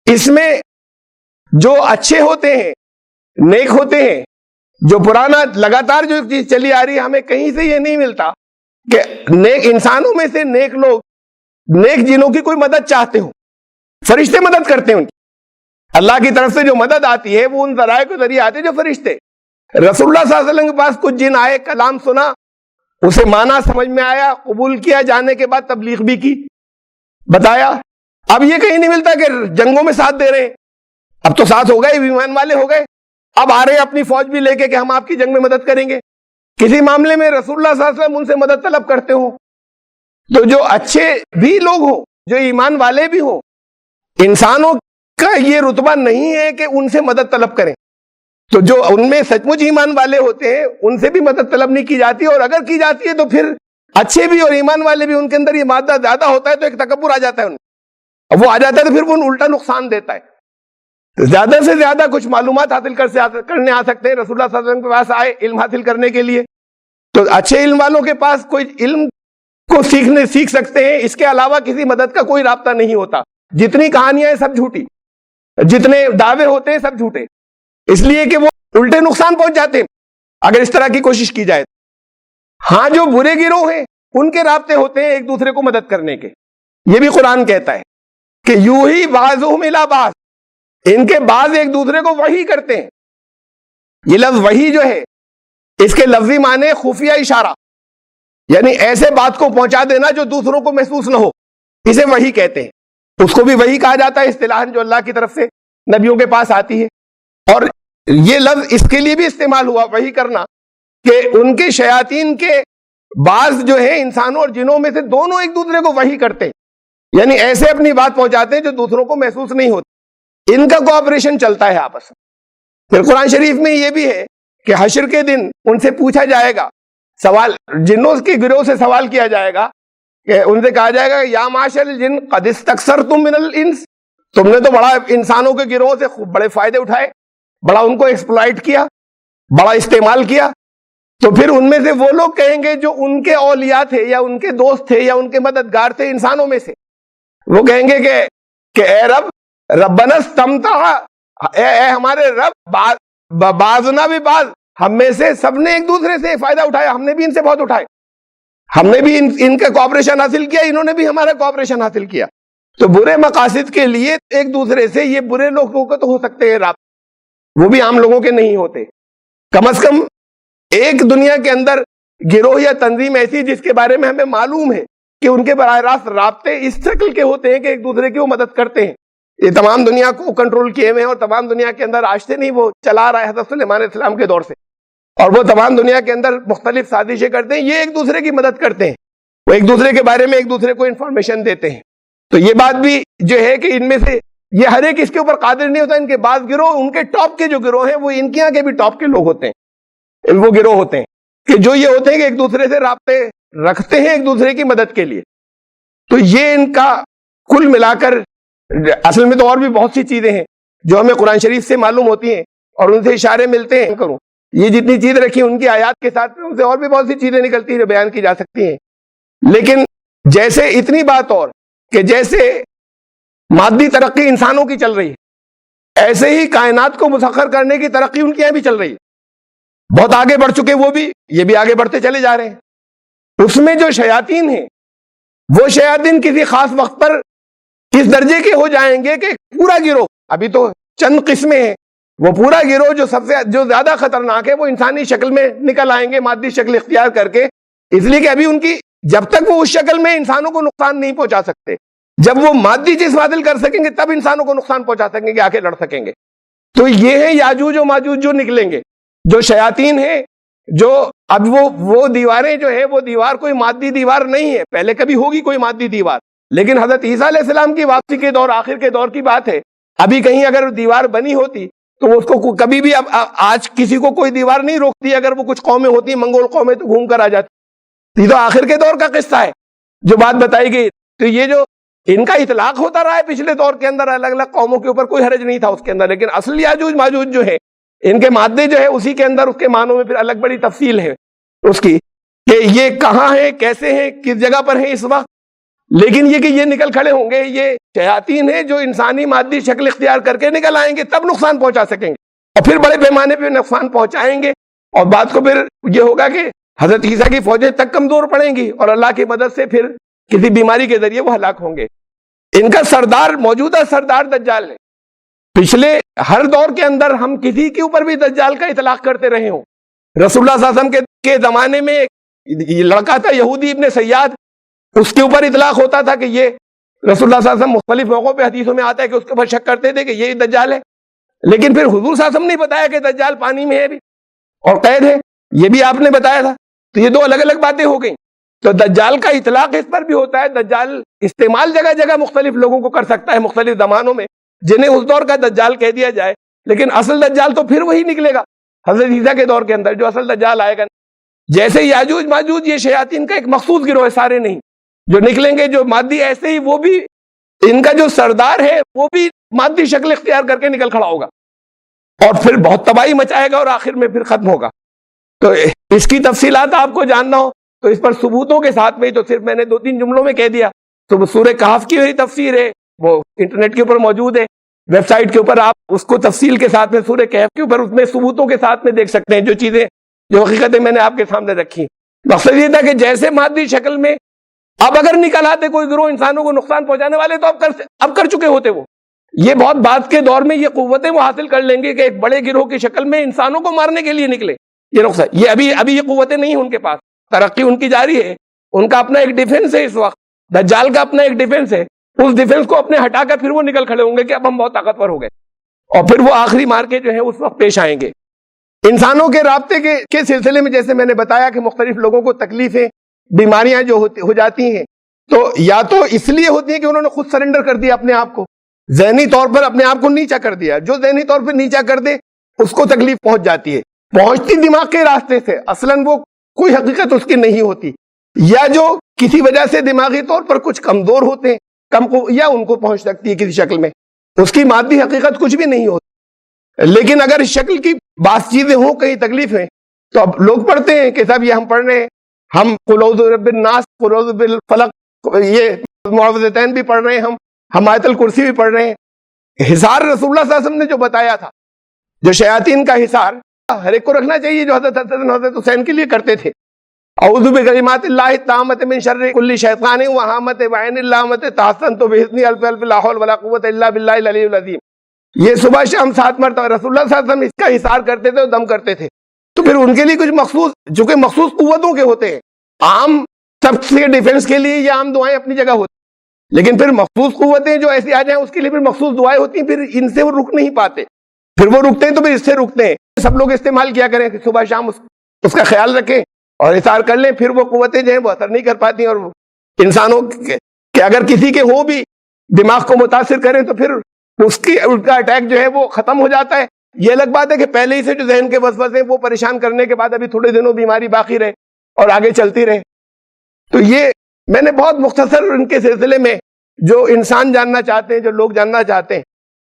اس میں جو اچھے ہوتے ہیں, نیک ہوتے ہیں, جو پرانا لگاتار جو چیز چلی آ رہی ہے, ہمیں کہیں سے یہ نہیں ملتا کہ نیک انسانوں میں سے نیک لوگ نیک جنوں کی کوئی مدد چاہتے ہوں. فرشتے مدد کرتے ہیں ان کی, اللہ کی طرف سے جو مدد آتی ہے وہ ان ذرائع کے ذریعے آتے جو فرشتے. رسول اللہ صلی اللہ علیہ وسلم کے پاس کچھ جن آئے, کلام سنا, اسے مانا سمجھ میں آیا, قبول کیا, جانے کے بعد تبلیغ بھی کی, بتایا. اب یہ کہیں نہیں ملتا کہ جنگوں میں ساتھ دے رہے ہیں, اب تو ساتھ ہو گئے, ایمان والے ہو گئے, اب آ رہے ہیں اپنی فوج بھی لے کے کہ ہم آپ کی جنگ میں مدد کریں گے. کسی معاملے میں رسول اللہ صلی اللہ علیہ وسلم ان سے مدد طلب کرتے ہوں, تو جو اچھے بھی لوگ ہوں, جو ایمان والے بھی ہوں, انسانوں کا یہ رتبہ نہیں ہے کہ ان سے مدد طلب کریں. تو جو ان میں سچ مچ ایمان والے ہوتے ہیں ان سے بھی مدد طلب نہیں کی جاتی, اور اگر کی جاتی ہے تو پھر اچھے بھی اور ایمان والے بھی, ان کے اندر یہ مادہ زیادہ ہوتا ہے تو ایک تکبر آ جاتا ہے ان, اب وہ آ جاتا ہے تو پھر وہ الٹا نقصان دیتا ہے. زیادہ سے زیادہ کچھ معلومات حاصل کرنے آ سکتے ہیں. رسول اللہ صلی اللہ علیہ وسلم کے پاس آئے علم حاصل کرنے کے لیے, تو اچھے علم والوں کے پاس کوئی علم کو سیکھ سکتے ہیں. اس کے علاوہ کسی مدد کا کوئی رابطہ نہیں ہوتا. جتنی کہانیاں ہیں سب جھوٹی, جتنے دعوے ہوتے ہیں سب جھوٹے, اس لیے کہ وہ الٹے نقصان پہنچ جاتے ہیں. اگر اس طرح کی کوشش کی جائے. ہاں جو برے گروہ ہیں ان کے رابطے ہوتے ہیں ایک دوسرے کو مدد کرنے کے. یہ بھی قرآن کہتا ہے کہ یوں ہی بعضهم الی بعض، ان کے بعض ایک دوسرے کو وحی کرتے ہیں. یہ لفظ وحی جو ہے اس کے لفظی معنی خفیہ اشارہ، یعنی ایسے بات کو پہنچا دینا جو دوسروں کو محسوس نہ ہو، اسے وحی کہتے ہیں. اس کو بھی وحی کہا جاتا ہے اصطلاحاً جو اللہ کی طرف سے نبیوں کے پاس آتی ہے. اور یہ لفظ اس کے لیے بھی استعمال ہوا وحی کرنا کہ ان کے شیاطین کے بعض جو ہے انسانوں اور جنوں میں سے دونوں ایک دوسرے کو وحی کرتے ہیں، یعنی ایسے اپنی بات پہنچاتے ہیں جو دوسروں کو محسوس نہیں ہوتی. ان کا کوآپریشن چلتا ہے آپس میں. پھر قرآن شریف میں یہ بھی ہے کہ حشر کے دن ان سے پوچھا جائے گا، سوال جنوں کے گروہ سے سوال کیا جائے گا کہ ان سے کہا جائے گا یا معاشر الجن قد استکثرتم من الانس، تم نے تو بڑا انسانوں کے گروہ سے بڑے فائدے اٹھائے، بڑا ان کو ایکسپلائٹ کیا، بڑا استعمال کیا. تو پھر ان میں سے وہ لوگ کہیں گے جو ان کے اولیاء تھے یا ان کے دوست تھے یا ان کے مددگار تھے انسانوں میں سے، وہ کہیں گے کہ اے رب، ربنا استمتع، اے ہمارے رب، بعضنا بھی بعض، ہم میں سے سب نے ایک دوسرے سے فائدہ اٹھایا، ہم نے بھی ان سے بہت اٹھائے، ہم نے بھی ان کا کوآپریشن حاصل کیا، انہوں نے بھی ہمارا کوآپریشن حاصل کیا. تو برے مقاصد کے لیے ایک دوسرے سے یہ برے لوگوں کو تو ہو سکتے ہیں رابطے، وہ بھی عام لوگوں کے نہیں ہوتے. کم از کم ایک دنیا کے اندر گروہ یا تنظیم ایسی جس کے بارے میں ہمیں معلوم ہے کہ ان کے براہ راست رابطے اس شکل کے ہوتے ہیں کہ ایک دوسرے کی وہ مدد کرتے ہیں. یہ تمام دنیا کو کنٹرول کیے ہوئے ہیں اور تمام دنیا کے اندر آج سے نہیں، وہ چلا رہا ہے حضرت سلیمان علیہ السلام کے دور سے، اور وہ تمام دنیا کے اندر مختلف سازشیں کرتے ہیں. یہ ایک دوسرے کی مدد کرتے ہیں، وہ ایک دوسرے کے بارے میں ایک دوسرے کو انفارمیشن دیتے ہیں. تو یہ بات بھی جو ہے کہ ان میں سے یہ ہر ایک اس کے اوپر قادر نہیں ہوتا. ان کے بعض گروہ، ان کے ٹاپ کے جو گروہ ہیں وہ ان کے یہاں کے بھی ٹاپ کے لوگ ہوتے ہیں، وہ گروہ ہوتے ہیں کہ جو یہ ہوتے ہیں کہ ایک دوسرے سے رابطے رکھتے ہیں ایک دوسرے کی مدد کے لیے. تو یہ ان کا کل ملا کر، اصل میں تو اور بھی بہت سی چیزیں ہیں جو ہمیں قرآن شریف سے معلوم ہوتی ہیں اور ان سے اشارے ملتے ہیں. کروں یہ جتنی چیزیں رکھی ان کی آیات کے ساتھ ان سے اور بھی بہت سی چیزیں نکلتی ہیں جو بیان کی جا سکتی ہیں. لیکن جیسے اتنی بات اور کہ جیسے مادی ترقی انسانوں کی چل رہی ہے، ایسے ہی کائنات کو مسخر کرنے کی ترقی ان کے یہاں بھی چل رہی ہے. بہت آگے بڑھ چکے وہ بھی، یہ بھی آگے بڑھتے چلے جا رہے ہیں. اس میں جو شیاطین ہیں وہ شیاطین کسی خاص وقت پر اس درجے کے ہو جائیں گے کہ پورا گروہ، ابھی تو چند قسمیں ہیں، وہ پورا گروہ جو زیادہ خطرناک ہے وہ انسانی شکل میں نکل آئیں گے، مادی شکل اختیار کر کے. اس لیے کہ ابھی ان کی، جب تک وہ اس شکل میں انسانوں کو نقصان نہیں پہنچا سکتے، جب وہ مادی چیز حاصل کر سکیں گے تب انسانوں کو نقصان پہنچا سکیں گے، آ کے لڑ سکیں گے. تو یہ ہے یاجوج و ماجوج جو نکلیں گے، جو شیاطین ہیں، جو اب وہ دیواریں جو ہے، وہ دیوار کوئی مادی دیوار نہیں ہے، پہلے کبھی ہوگی کوئی مادی دیوار، لیکن حضرت عیسیٰ علیہ السلام کی واپسی کے دور، آخر کے دور کی بات ہے. ابھی کہیں اگر دیوار بنی ہوتی تو اس کو کبھی بھی، اب آج کسی کو کوئی دیوار نہیں روکتی، اگر وہ کچھ قومیں ہوتی، منگول قومیں، تو گھوم کر آ جاتی. یہ تو آخر کے دور کا قصہ ہے جو بات بتائی گئی. تو یہ جو ان کا اطلاق ہوتا رہا ہے پچھلے دور کے اندر الگ الگ قوموں کے اوپر، کوئی حرج نہیں تھا اس کے اندر، لیکن اصل یاجوج ماجوج جو ہے ان کے مادے جو ہے اسی کے اندر، اس کے معنوں میں پھر الگ بڑی تفصیل ہے اس کی کہ یہ کہاں ہیں، کیسے ہیں، کس جگہ پر ہیں اس وقت. لیکن یہ کہ یہ نکل کھڑے ہوں گے، یہ شیاطین ہیں جو انسانی مادی شکل اختیار کر کے نکل آئیں گے، تب نقصان پہنچا سکیں گے اور پھر بڑے پیمانے پہ نقصان پہنچائیں گے. اور بات کو پھر یہ ہوگا کہ حضرت عیسیٰ کی فوجیں تک کمزور پڑیں گی اور اللہ کی مدد سے پھر کسی بیماری کے ذریعے وہ ہلاک ہوں گے. ان کا سردار، موجودہ سردار دجال ہے. پچھلے ہر دور کے اندر ہم کسی کے اوپر بھی دجال کا اطلاق کرتے رہے ہوں. رسول اللہ صلی اللہ علیہ وسلم کے زمانے میں یہ لڑکا تھا یہودی ابن سیاد، اس کے اوپر اطلاق ہوتا تھا کہ یہ رسول اللہ صلی اللہ علیہ وسلم مختلف موقعوں پہ حدیثوں میں آتا ہے کہ اس کے اوپر شک کرتے تھے کہ یہ دجال ہے. لیکن پھر حضور صلی اللہ علیہ وسلم نے بتایا کہ دجال پانی میں ہے بھی اور قید ہے، یہ بھی آپ نے بتایا تھا. تو یہ دو الگ الگ باتیں ہو گئیں. تو دجال کا اطلاق اس پر بھی ہوتا ہے. دجال استعمال جگہ جگہ مختلف لوگوں کو کر سکتا ہے مختلف زمانوں میں، جنہیں اس دور کا دجال کہہ دیا جائے. لیکن اصل دجال تو پھر وہی نکلے گا حضرت عیسیٰ کے دور کے اندر، جو اصل دجال آئے گا. جیسے یاجوج ماجوج یہ شیاطین کا ایک مخصوص گروہ ہے، سارے نہیں جو نکلیں گے جو مادی، ایسے ہی وہ بھی، ان کا جو سردار ہے وہ بھی مادی شکل اختیار کر کے نکل کھڑا ہوگا اور پھر بہت تباہی مچائے گا اور آخر میں پھر ختم ہوگا. تو اس کی تفصیلات آپ کو جاننا ہو تو اس پر ثبوتوں کے ساتھ میں، تو صرف میں نے 2-3 جملوں میں کہہ دیا. تو سورہ کہف کی وہی تفسیر ہے، وہ انٹرنیٹ کے اوپر موجود ہے، ویب سائٹ کے اوپر آپ اس کو تفصیل کے ساتھ میں سورہ کہف کے اوپر اس میں ثبوتوں کے ساتھ میں دیکھ سکتے ہیں. جو چیزیں جو حقیقتیں میں نے آپ کے سامنے رکھی. مقصد یہ تھا کہ جیسے مادی شکل میں اب اگر نکل آتے کوئی گروہ انسانوں کو نقصان پہنچانے والے تو اب کر چکے ہوتے. وہ یہ بہت بعد کے دور میں یہ قوتیں وہ حاصل کر لیں گے کہ ایک بڑے گروہ کی شکل میں انسانوں کو مارنے کے لیے نکلے. یہ نقصان یہ ابھی یہ قوتیں نہیں ہیں ان کے پاس. ترقی ان کی جاری ہے, ان کا اپنا ایک ڈیفنس ہے. اس وقت دجال کا اپنا ایک ڈیفنس ہے. اس ڈیفنس کو اپنے ہٹا کر پھر وہ نکل کھڑے ہوں گے کہ اب ہم بہت طاقتور ہو گئے, اور پھر وہ آخری مار کے جو ہے اس وقت پیش آئیں گے. انسانوں کے رابطے کے سلسلے میں جیسے میں نے بتایا کہ مختلف لوگوں کو تکلیفیں, بیماریاں جو ہو جاتی ہیں, تو یا تو اس لیے ہوتی ہیں کہ انہوں نے خود سرنڈر کر دیا اپنے آپ کو, ذہنی طور پر اپنے آپ کو نیچا کر دیا. جو ذہنی طور پر نیچا کر دے اس کو تکلیف پہنچ جاتی ہے, پہنچتی دماغ کے راستے سے, اصلاً وہ کوئی حقیقت اس کی نہیں ہوتی. یا جو کسی وجہ سے دماغی طور پر کچھ کمزور ہوتے ہیں یا ان کو پہنچ سکتی ہے کسی شکل میں, اس کی مادی حقیقت کچھ بھی نہیں ہوتی. لیکن اگر اس شکل کی بعض چیزیں ہوں, کہیں تکلیفیں, تو اب لوگ پڑھتے ہیں کہ صاحب یہ ہم پڑھ رہے ہیں, ہم قل اعوذ برب الناس, قل اعوذ بالفلق, یہ معوذتین بھی پڑھ رہے ہیں, ہم آیت الکرسی بھی پڑھ رہے ہیں. حصار رسول اللہ صلی اللہ علیہ وسلم نے جو بتایا تھا, جو شیاطین کا حصار ہر ایک کو رکھنا چاہیے, جو حضرت حسین کے لیے کرتے تھے. اعوذ بکلمات اللہ التامۃ من شر کل شیطان وہامۃ وعین اللامۃ تحسنت باذن الف الف لا حول ولا قوۃ الا باللہ العلی العظیم. یہ صبح شام 7 مرتبہ رسول اللہ صلی اللہ علیہ وسلم اس کا حصار کرتے تھے اور دم کرتے تھے. تو پھر ان کے لیے کچھ مخصوص, جو کہ مخصوص قوتوں کے ہوتے ہیں, عام سب سے ڈیفنس کے لیے یہ عام دعائیں اپنی جگہ ہوتی ہیں, لیکن پھر مخصوص قوتیں جو ایسی آ جائیں اس کے لیے پھر مخصوص دعائیں ہوتی ہیں. پھر ان سے وہ رک نہیں پاتے, پھر وہ رکتے ہیں تو پھر اس سے رکتے ہیں. سب لوگ استعمال کیا کریں کہ صبح شام اس کا خیال رکھیں اور حصار کر لیں. پھر وہ قوتیں جو ہیں وہ اثر نہیں کر پاتی, اور انسانوں کے اگر کسی کے ہو بھی دماغ کو متاثر کریں تو پھر اس کا اٹیک جو ہے وہ ختم ہو جاتا ہے. یہ الگ بات ہے کہ پہلے ہی سے جو ذہن کے وسوسے ہیں وہ پریشان کرنے کے بعد ابھی تھوڑے دنوں بیماری باقی رہے اور آگے چلتی رہے. تو یہ میں نے بہت مختصر ان کے سلسلے میں جو انسان جاننا چاہتے ہیں, جو لوگ جاننا چاہتے ہیں,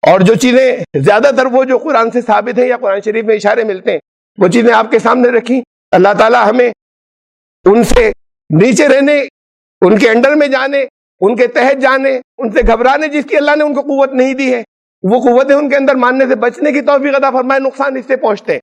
اور جو چیزیں زیادہ تر وہ جو قرآن سے ثابت ہیں یا قرآن شریف میں اشارے ملتے ہیں, وہ چیزیں آپ کے سامنے رکھی. اللہ تعالیٰ ہمیں ان سے نیچے رہنے, ان کے انڈر میں جانے, ان کے تحت جانے, ان سے گھبرانے جس کی اللہ نے ان کو قوت نہیں دی ہے, وہ قوتیں ان کے اندر ماننے سے بچنے کی توفیق عطا فرمائے. نقصان اس سے پہنچتے ہیں.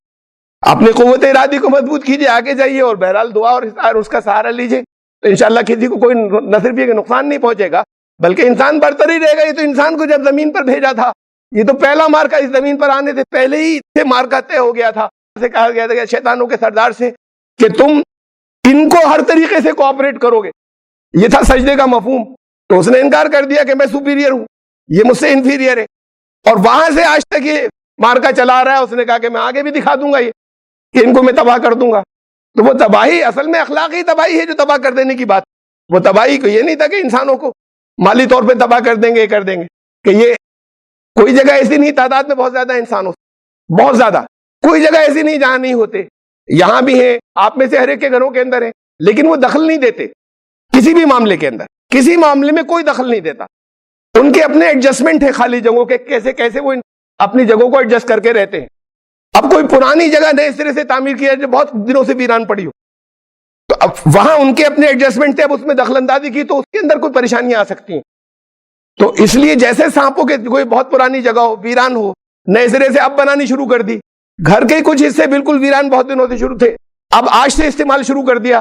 اپنی قوت ارادی کو مضبوط کیجیے, آگے جائیے, اور بہرحال دعا اور اس کا سہارا لیجیے, تو انشاءاللہ کسی کو کوئی نہ صرف یہ کہ نقصان نہیں پہنچے گا بلکہ انسان برتر ہی رہے گا. یہ تو انسان کو جب زمین پر بھیجا تھا, یہ تو پہلا مارکا اس زمین پر آنے سے پہلے ہی سے مارکا طے ہو گیا تھا. سے کہا گیا تھا کہ شیطانوں کے سردار سے کہ تم ان کو ہر طریقے سے کوآپریٹ کرو گے. یہ تھا سجدے کا مفہوم. تو اس نے انکار کر دیا کہ میں سپیریئر ہوں, یہ مجھ سے انفیریئر ہے, اور وہاں سے آج تک یہ مارکا چلا رہا ہے. اس نے کہا کہ میں آگے بھی دکھا دوں گا یہ کہ ان کو میں تباہ کر دوں گا. تو وہ تباہی اصل میں اخلاقی تباہی ہے جو تباہ کر دینے کی بات. وہ تباہی کو یہ نہیں تھا کہ انسانوں کو مالی طور پہ تباہ کر دیں گے, کر دیں گے, کہ یہ کوئی جگہ ایسی نہیں, تعداد میں بہت زیادہ انسانوں سے, بہت زیادہ, کوئی جگہ ایسی نہیں جہاں نہیں ہوتے. یہاں بھی ہیں, آپ میں سے ہر ایک کے گھروں کے اندر ہیں, لیکن وہ دخل نہیں دیتے کسی بھی معاملے کے اندر. کسی معاملے میں کوئی دخل نہیں دیتا. ان کے اپنے ایڈجسٹمنٹ ہے خالی جگہوں کے, کیسے کیسے وہ اپنی جگہوں کو ایڈجسٹ کر کے رہتے ہیں. اب کوئی پرانی جگہ نئے سرے سے تعمیر کیا جو بہت دنوں سے ویران پڑی ہو, تو اب وہاں ان کے اپنے ایڈجسٹمنٹ تھے, اب اس میں دخل اندازی کی تو اس کے اندر کوئی پریشانیاں آ سکتی ہیں. تو اس لیے جیسے سانپوں کے کوئی بہت پرانی جگہ ہو, ویران ہو, نئے سرے سے اب بنانی شروع کر دی. گھر کے کچھ حصے بالکل ویران بہت دنوں سے شروع تھے, اب آج سے استعمال شروع کر دیا.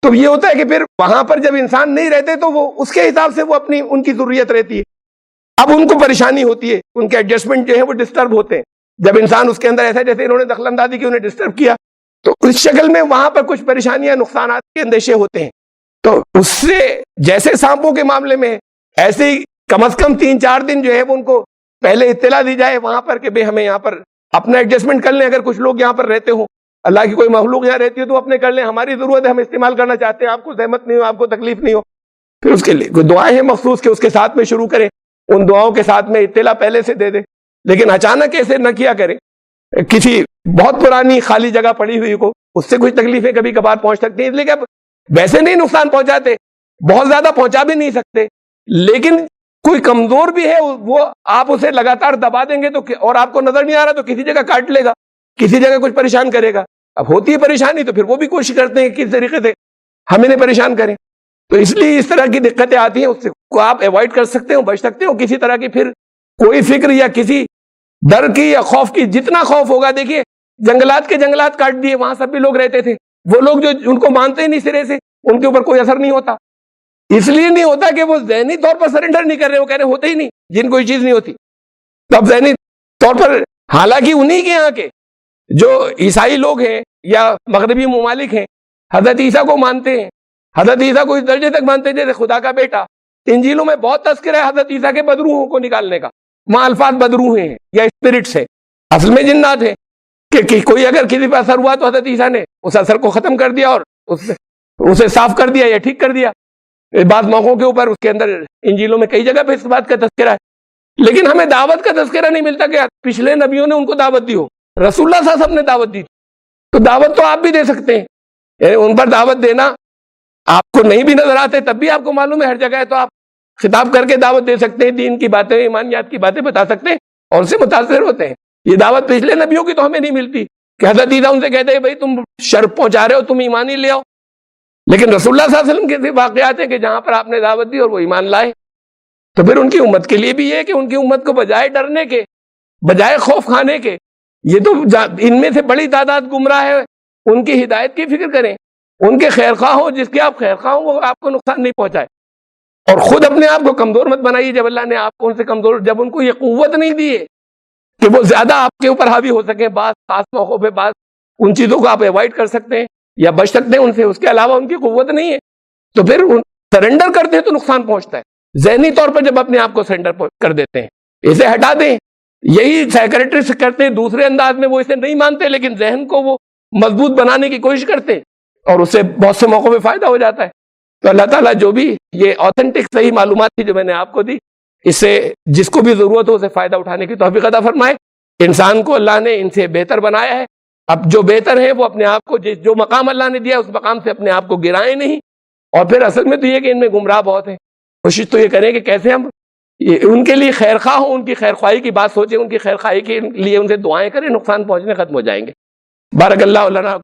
تو یہ ہوتا ہے کہ پھر وہاں پر جب انسان نہیں رہتے تو وہ اس کے حساب سے وہ اپنی ان کی ضروریت رہتی ہے. اب ان کو پریشانی ہوتی ہے, ان کے ایڈجسٹمنٹ جو ہے وہ ڈسٹرب ہوتے ہیں. جب انسان اس کے اندر ایسا جیسے انہوں نے دخل اندازی کی, انہیں ڈسٹرب کیا, تو اس شکل میں وہاں پر کچھ پریشانیاں, نقصانات کے اندیشے ہوتے ہیں. تو اس سے جیسے سانپوں کے معاملے میں ایسے ہی کم از کم 3-4 دن جو ہے وہ ان کو پہلے اطلاع دی جائے وہاں پر کہ بھئی ہمیں یہاں پر اپنا ایڈجسٹمنٹ کر لیں. اگر کچھ لوگ یہاں پر رہتے ہوں, اللہ کی کوئی مخلوق یہاں رہتی ہے تو اپنے کر لیں, ہماری ضرورت ہے, ہم استعمال کرنا چاہتے ہیں, آپ کو زحمت نہیں ہو, آپ کو تکلیف نہیں ہو. پھر اس کے لیے کوئی دعائیں ہیں مخصوص کہ اس کے ساتھ میں شروع کریں, ان دعاؤں کے ساتھ میں اطلاع پہلے سے دے دیں. لیکن اچانک ایسے نہ کیا کریں. کسی بہت پرانی خالی جگہ پڑی ہوئی کو, اس سے کچھ تکلیفیں کبھی کبھار پہنچ سکتی ہیں, لیکن اب ویسے نہیں نقصان پہنچاتے, بہت زیادہ پہنچا بھی نہیں سکتے, لیکن کوئی کمزور بھی ہے وہ آپ اسے لگاتار دبا دیں گے تو, اور آپ کو نظر نہیں آ رہا تو کسی جگہ کاٹ لے گا, کسی جگہ کچھ پریشان کرے گا. اب ہوتی ہے پریشانی تو پھر وہ بھی کوشش کرتے ہیں کس طریقے سے ہم انہیں پریشان کریں. تو اس لیے اس طرح کی دقتیں آتی ہیں, اس سے کو آپ ایوائڈ کر سکتے ہو, بچ سکتے ہو. کسی طرح کی پھر کوئی فکر یا کسی ڈر کی یا خوف کی, جتنا خوف ہوگا, دیکھیے جنگلات کے جنگلات کاٹ دیے، وہاں سب بھی لوگ رہتے تھے. وہ لوگ جو ان کو مانتے ہی نہیں سرے سے، ان کے اوپر کوئی اثر نہیں ہوتا. اس لیے نہیں ہوتا کہ وہ ذہنی طور پر سرنڈر نہیں کر رہے، وہ کہہ رہے ہوتے ہی نہیں، جن کو یہ چیز نہیں ہوتی. تو اب ذہنی طور پر، حالانکہ انہی کے یہاں کے جو عیسائی لوگ ہیں یا مغربی ممالک ہیں حضرت عیسیٰ کو مانتے ہیں، حضرت عیسیٰ کو اس درجے تک مانتے ہیں جیسے خدا کا بیٹا. انجیلوں میں بہت تذکرہ ہے حضرت عیسیٰ کے بدروحوں کو نکالنے کا. وہاں الفاظ بدروح ہیں یا اسپرٹس ہیں، اصل میں جنات ہیں. کہ کوئی اگر کسی پہ اثر ہوا تو حضرت عیسیٰ نے اس اثر کو ختم کر دیا اور اسے صاف کر دیا یا ٹھیک کر دیا. بعض موقعوں کے اوپر اس کے اندر انجیلوں میں کئی جگہ پہ اس بات کا تذکرہ ہے. لیکن ہمیں دعوت کا تذکرہ نہیں ملتا کہ پچھلے نبیوں نے ان کو دعوت دی ہو. رسول اللہ صلی اللہ علیہ وسلم نے دعوت دی. تو دعوت تو آپ بھی دے سکتے ہیں. ان پر دعوت دینا آپ کو نہیں بھی نظر آتے تب بھی آپ کو معلوم ہے ہر جگہ ہے، تو آپ خطاب کر کے دعوت دے سکتے ہیں، دین کی باتیں، ایمانیات کی باتیں بتا سکتے ہیں اور ان سے متاثر ہوتے ہیں. یہ دعوت پچھلے نبیوں کی تو ہمیں نہیں ملتی کہ حضرت عیسیٰ ان سے کہتے ہیں بھائی تم شر پہنچا رہے ہو، تم ایمان ہی لے آؤ. لیکن رسول اللہ صلی اللہ علیہ وسلم کے واقعات ہیں کہ جہاں پر آپ نے دعوت دی اور وہ ایمان لائے. تو پھر ان کی امت کے لیے بھی یہ کہ ان کی امت کو بجائے ڈرنے کے، بجائے خوف کھانے کے، یہ تو ان میں سے بڑی تعداد گمراہ ہے، ان کی ہدایت کی فکر کریں، ان کے خیر خواہ ہو، جس کے آپ خیر خواہ ہوں وہ آپ کو نقصان نہیں پہنچائے. اور خود اپنے آپ کو کمزور مت بنائیے جب اللہ نے آپ کو ان سے کمزور، جب ان کو یہ قوت نہیں دی ہے کہ وہ زیادہ آپ کے اوپر حاوی ہو سکیں. بعض خاص موقعوں پہ بعض ان چیزوں کو آپ ایوائڈ کر سکتے ہیں یا بچ سکتے ہیں ان سے، اس کے علاوہ ان کی قوت نہیں ہے. تو پھر سرنڈر کرتے ہیں تو نقصان پہنچتا ہے. ذہنی طور پر جب اپنے آپ کو سرنڈر کر دیتے ہیں، اسے ہٹا دیں. یہی سائیکریٹسٹ کرتے ہیں دوسرے انداز میں، وہ اسے نہیں مانتے لیکن ذہن کو وہ مضبوط بنانے کی کوشش کرتے ہیں اور اس سے بہت سے موقعوں پہ فائدہ ہو جاتا ہے. تو اللہ تعالیٰ جو بھی یہ آتھینٹک صحیح معلومات تھی جو میں نے آپ کو دی، اس سے جس کو بھی ضرورت ہو اسے فائدہ اٹھانے کی توفیق عطا فرمائے. انسان کو اللہ نے ان سے بہتر بنایا ہے. اب جو بہتر ہے وہ اپنے آپ کو جو مقام اللہ نے دیا اس مقام سے اپنے آپ کو گرائیں نہیں. اور پھر اصل میں تو یہ کہ ان میں گمراہ بہت ہیں. کوشش تو یہ کریں کہ کیسے ہم ان کے لیے خیر خواہ ہوں، ان کی خیر خواہی کی بات سوچیں، ان کی خیر خواہی کے لیے ان سے دعائیں کریں، نقصان پہنچنے ختم ہو جائیں گے. بارک اللہ لنا